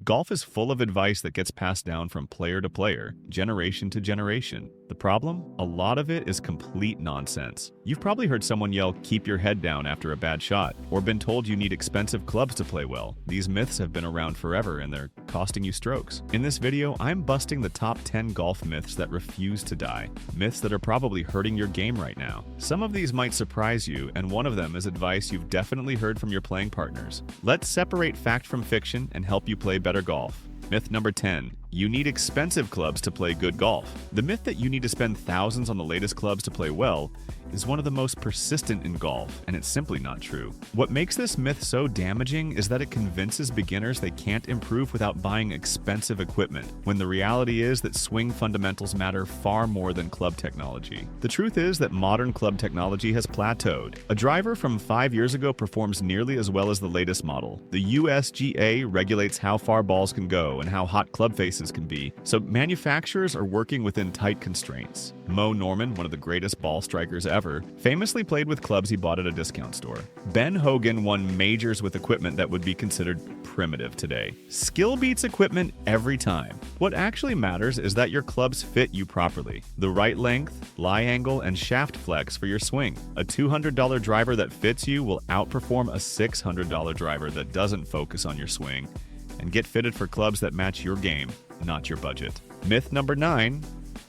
Golf is full of advice that gets passed down from player to player, generation to generation. The problem? A lot of it is complete nonsense. You've probably heard someone yell, "Keep your head down" after a bad shot, or been told you need expensive clubs to play well. These myths have been around forever and they're costing you strokes. In this video, I'm busting the top 10 golf myths that refuse to die. Myths that are probably hurting your game right now. Some of these might surprise you, and one of them is advice you've definitely heard from your playing partners. Let's separate fact from fiction and help you play better golf. Myth number 10. You need expensive clubs to play good golf. The myth that you need to spend thousands on the latest clubs to play well is one of the most persistent in golf, and it's simply not true. What makes this myth so damaging is that it convinces beginners they can't improve without buying expensive equipment, when the reality is that swing fundamentals matter far more than club technology. The truth is that modern club technology has plateaued. A driver from 5 years ago performs nearly as well as the latest model. The USGA regulates how far balls can go and how hot club faces can be, so manufacturers are working within tight constraints. Mo Norman, one of the greatest ball strikers ever, famously played with clubs he bought at a discount store. Ben Hogan won majors with equipment that would be considered primitive today. Skill beats equipment every time. What actually matters is that your clubs fit you properly. The right length, lie angle, and shaft flex for your swing. A $200 driver that fits you will outperform a $600 driver that doesn't focus on your swing. And get fitted for clubs that match your game, not your budget. Myth number 9.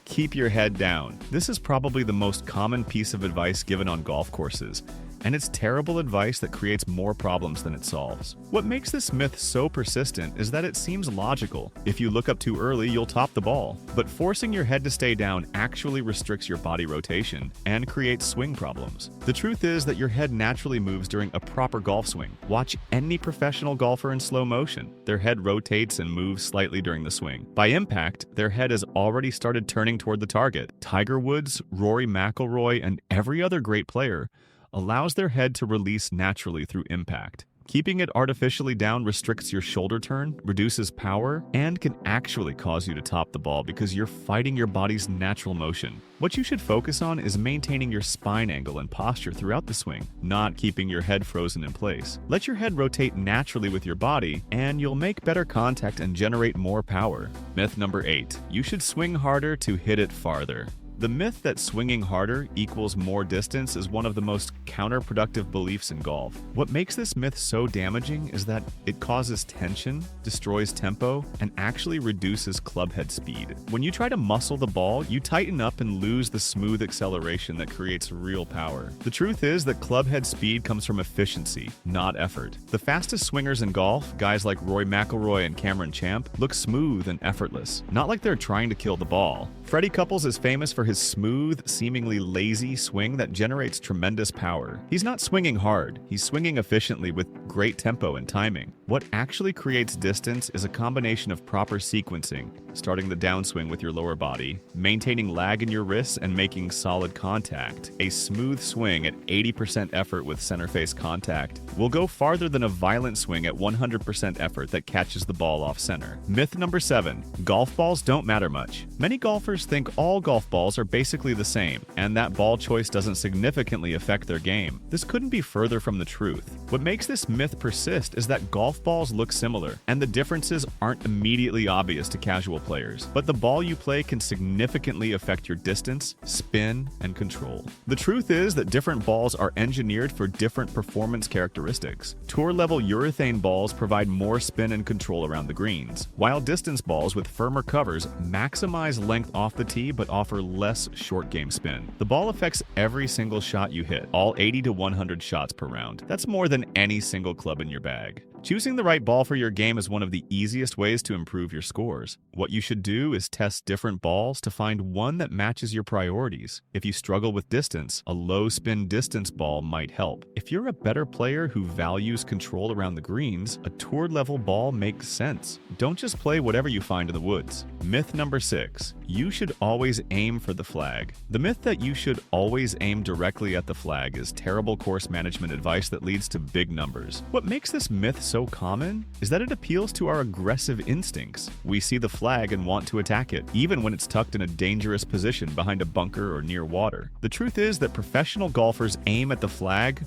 Keep your head down. This is probably the most common piece of advice given on golf courses, and it's terrible advice that creates more problems than it solves. What makes this myth so persistent is that it seems logical. If you look up too early, you'll top the ball. But forcing your head to stay down actually restricts your body rotation and creates swing problems. The truth is that your head naturally moves during a proper golf swing. Watch any professional golfer in slow motion. Their head rotates and moves slightly during the swing. By impact, their head has already started turning toward the target. Tiger Woods, Rory McIlroy, and every other great player allows their head to release naturally through impact. Keeping it artificially down restricts your shoulder turn, reduces power, and can actually cause you to top the ball because you're fighting your body's natural motion. What you should focus on is maintaining your spine angle and posture throughout the swing, not keeping your head frozen in place. Let your head rotate naturally with your body, and you'll make better contact and generate more power. Myth number 8. You should swing harder to hit it farther. The myth that swinging harder equals more distance is one of the most counterproductive beliefs in golf. What makes this myth so damaging is that it causes tension, destroys tempo, and actually reduces club head speed. When you try to muscle the ball, you tighten up and lose the smooth acceleration that creates real power. The truth is that club head speed comes from efficiency, not effort. The fastest swingers in golf, guys like Rory McIlroy and Cameron Champ, look smooth and effortless, not like they're trying to kill the ball. Freddie Couples is famous for his smooth, seemingly lazy swing that generates tremendous power. He's not swinging hard, he's swinging efficiently with great tempo and timing. What actually creates distance is a combination of proper sequencing, starting the downswing with your lower body, maintaining lag in your wrists, and making solid contact. A smooth swing at 80% effort with center face contact will go farther than a violent swing at 100% effort that catches the ball off center. Myth number 7. Golf balls don't matter much. Many golfers think all golf balls are basically the same, and that ball choice doesn't significantly affect their game. This couldn't be further from the truth. What makes this myth persist is that golf balls look similar, and the differences aren't immediately obvious to casual players. But the ball you play can significantly affect your distance, spin, and control. The truth is that different balls are engineered for different performance characteristics. Tour-level urethane balls provide more spin and control around the greens, while distance balls with firmer covers maximize length off the tee but offer less short game spin. The ball affects every single shot you hit, all 80 to 100 shots per round. That's more than any single club in your bag. Choosing the right ball for your game is one of the easiest ways to improve your scores. What you should do is test different balls to find one that matches your priorities. If you struggle with distance, a low spin distance ball might help. If you're a better player who values control around the greens, a tour level ball makes sense. Don't just play whatever you find in the woods. Myth number 6. You should always aim for the flag. The myth that you should always aim directly at the flag is terrible course management advice that leads to big numbers. What makes this myth so common is that it appeals to our aggressive instincts. We see the flag and want to attack it, even when it's tucked in a dangerous position behind a bunker or near water. The truth is that professional golfers aim at the flag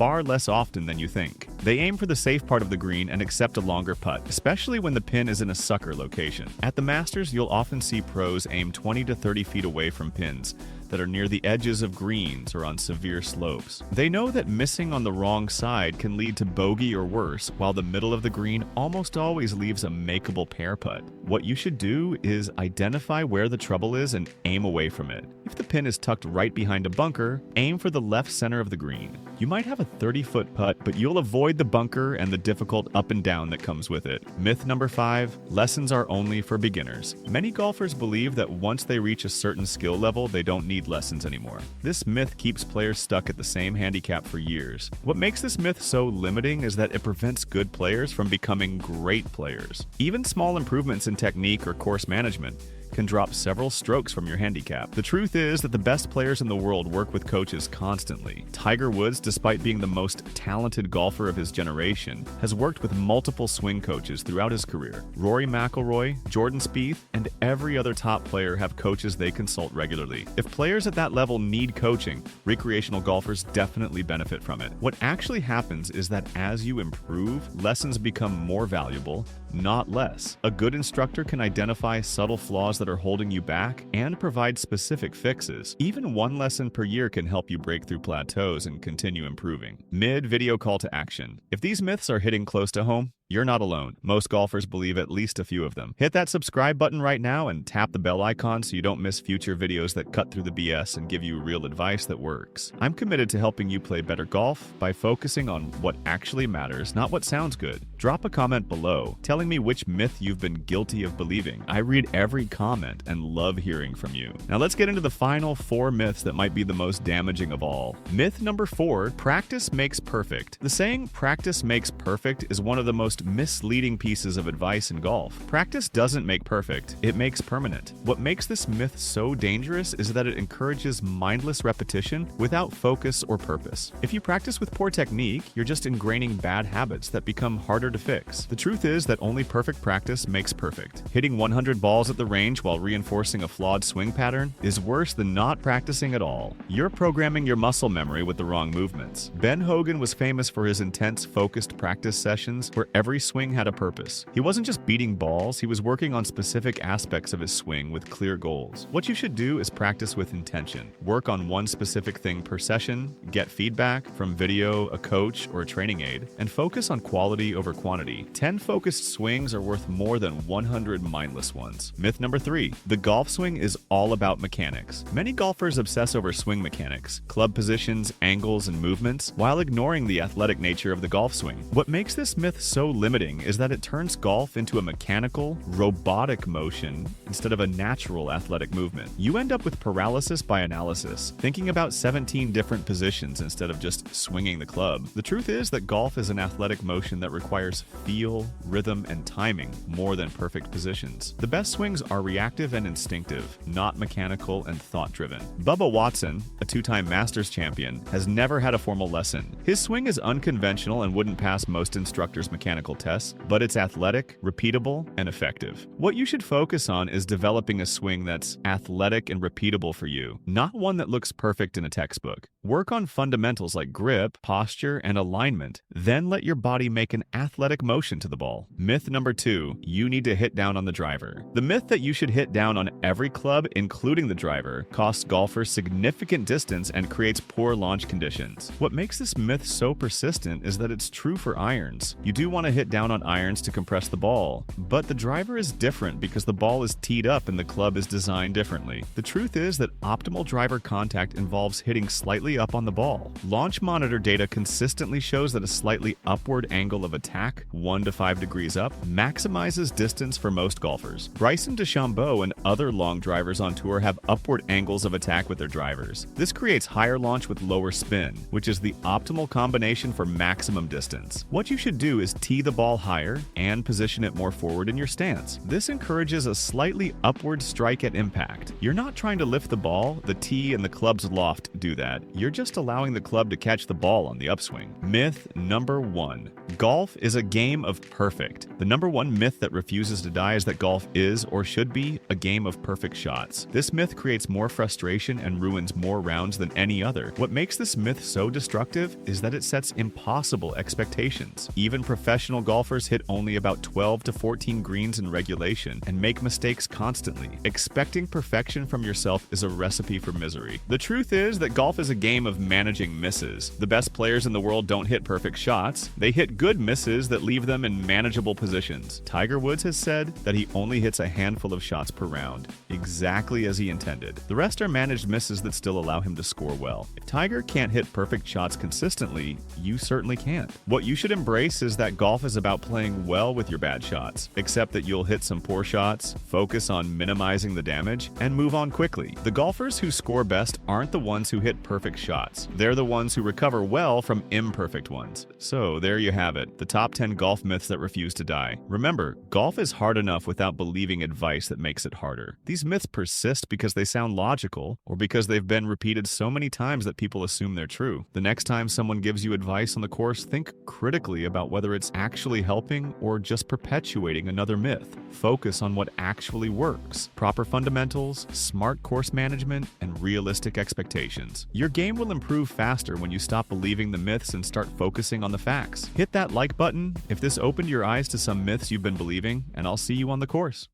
far less often than you think. They aim for the safe part of the green and accept a longer putt, especially when the pin is in a sucker location. At the Masters, you'll often see pros aim 20 to 30 feet away from pins that are near the edges of greens or on severe slopes. They know that missing on the wrong side can lead to bogey or worse, while the middle of the green almost always leaves a makeable par putt. What you should do is identify where the trouble is and aim away from it. If the pin is tucked right behind a bunker, aim for the left center of the green. You might have a 30-foot putt, but you'll avoid the bunker and the difficult up and down that comes with it. Myth number 5, lessons are only for beginners. Many golfers believe that once they reach a certain skill level, they don't need lessons anymore. This myth keeps players stuck at the same handicap for years. What makes this myth so limiting is that it prevents good players from becoming great players. Even small improvements in technique or course management can drop several strokes from your handicap. The truth is that the best players in the world work with coaches constantly. Tiger Woods, despite being the most talented golfer of his generation, has worked with multiple swing coaches throughout his career. Rory McIlroy, Jordan Spieth, and every other top player have coaches they consult regularly. If players at that level need coaching, recreational golfers definitely benefit from it. What actually happens is that as you improve, lessons become more valuable, not less. A good instructor can identify subtle flaws that are holding you back and provide specific fixes. Even one lesson per year can help you break through plateaus and continue improving. Mid-video call to action. If these myths are hitting close to home, you're not alone. Most golfers believe at least a few of them. Hit that subscribe button right now and tap the bell icon so you don't miss future videos that cut through the BS and give you real advice that works. I'm committed to helping you play better golf by focusing on what actually matters, not what sounds good. Drop a comment below telling me which myth you've been guilty of believing. I read every comment and love hearing from you. Now let's get into the final 4 myths that might be the most damaging of all. Myth number 4, practice makes perfect. The saying practice makes perfect is one of the most misleading pieces of advice in golf. Practice doesn't make perfect, it makes permanent. What makes this myth so dangerous is that it encourages mindless repetition without focus or purpose. If you practice with poor technique, you're just ingraining bad habits that become harder to fix. The truth is that only perfect practice makes perfect. Hitting 100 balls at the range while reinforcing a flawed swing pattern is worse than not practicing at all. You're programming your muscle memory with the wrong movements. Ben Hogan was famous for his intense, focused practice sessions where every swing had a purpose. He wasn't just beating balls, he was working on specific aspects of his swing with clear goals. What you should do is practice with intention. Work on one specific thing per session, get feedback from video, a coach, or a training aid, and focus on quality over quantity. 10 focused swings are worth more than 100 mindless ones. Myth number 3, the golf swing is all about mechanics. Many golfers obsess over swing mechanics, club positions, angles, and movements, while ignoring the athletic nature of the golf swing. What makes this myth so limiting is that it turns golf into a mechanical, robotic motion instead of a natural athletic movement. You end up with paralysis by analysis, thinking about 17 different positions instead of just swinging the club. The truth is that golf is an athletic motion that requires feel, rhythm, and timing more than perfect positions. The best swings are reactive and instinctive, not mechanical and thought-driven. Bubba Watson, a 2-time Masters champion, has never had a formal lesson. His swing is unconventional and wouldn't pass most instructors' mechanical tests, but it's athletic, repeatable, and effective. What you should focus on is developing a swing that's athletic and repeatable for you, not one that looks perfect in a textbook. Work on fundamentals like grip, posture, and alignment, then let your body make an athletic motion to the ball. Myth number 2, you need to hit down on the driver. The myth that you should hit down on every club, including the driver, costs golfers significant distance and creates poor launch conditions. What makes this myth so persistent is that it's true for irons. You do want to hit down on irons to compress the ball, but the driver is different because the ball is teed up and the club is designed differently. The truth is that optimal driver contact involves hitting slightly up on the ball. Launch monitor data consistently shows that a slightly upward angle of attack, 1 to 5 degrees up, maximizes distance for most golfers. Bryson DeChambeau and other long drivers on tour have upward angles of attack with their drivers. This creates higher launch with lower spin, which is the optimal combination for maximum distance. What you should do is tee the ball higher and position it more forward in your stance. This encourages a slightly upward strike at impact. You're not trying to lift the ball, the tee and the club's loft do that. You're just allowing the club to catch the ball on the upswing. Myth number 1, golf is a game of perfect. The number 1 myth that refuses to die is that golf is or should be a game game of perfect shots. This myth creates more frustration and ruins more rounds than any other. What makes this myth so destructive is that it sets impossible expectations. Even professional golfers hit only about 12 to 14 greens in regulation and make mistakes constantly. Expecting perfection from yourself is a recipe for misery. The truth is that golf is a game of managing misses. The best players in the world don't hit perfect shots. They hit good misses that leave them in manageable positions. Tiger Woods has said that he only hits a handful of shots per round, exactly as he intended. The rest are managed misses that still allow him to score well. If Tiger can't hit perfect shots consistently, you certainly can't. What you should embrace is that golf is about playing well with your bad shots, except that you'll hit some poor shots, focus on minimizing the damage, and move on quickly. The golfers who score best aren't the ones who hit perfect shots. They're the ones who recover well from imperfect ones. So there you have it, the top 10 golf myths that refuse to die. Remember, golf is hard enough without believing advice that makes it harder. These myths persist because they sound logical, or because they've been repeated so many times that people assume they're true. The next time someone gives you advice on the course, think critically about whether it's actually helping or just perpetuating another myth. Focus on what actually works: proper fundamentals, smart course management, and realistic expectations. Your game will improve faster when you stop believing the myths and start focusing on the facts. Hit that like button if this opened your eyes to some myths you've been believing, and I'll see you on the course.